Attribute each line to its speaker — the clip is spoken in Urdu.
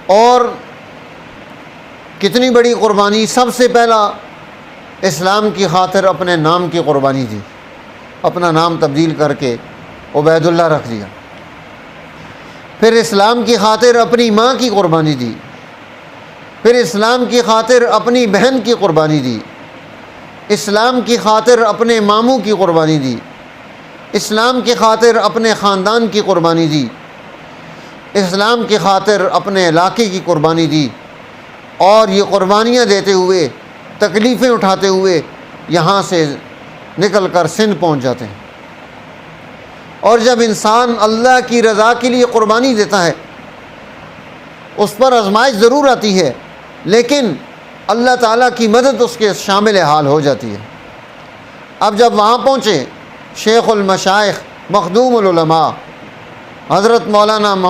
Speaker 1: اور کتنی بڑی قربانی، سب سے پہلا اسلام کی خاطر اپنے نام کی قربانی دی، اپنا نام تبدیل کر کے عبید اللہ رکھ دیا۔ پھر اسلام کی خاطر اپنی ماں کی قربانی دی، پھر اسلام کی خاطر اپنی بہن کی قربانی دی، اسلام کی خاطر اپنے ماموں کی قربانی دی، اسلام کی خاطر اپنے خاندان کی قربانی دی، اسلام کی خاطر اپنے علاقے کی قربانی دی، اور یہ قربانیاں دیتے ہوئے، تکلیفیں اٹھاتے ہوئے یہاں سے نکل کر سندھ پہنچ جاتے ہیں۔ اور جب انسان اللہ کی رضا کے لیے قربانی دیتا ہے، اس پر آزمائش ضرور آتی ہے، لیکن اللہ تعالیٰ کی مدد اس کے شامل حال ہو جاتی ہے۔ اب جب وہاں پہنچے، شیخ المشائخ مخدوم العلماء حضرت مولانا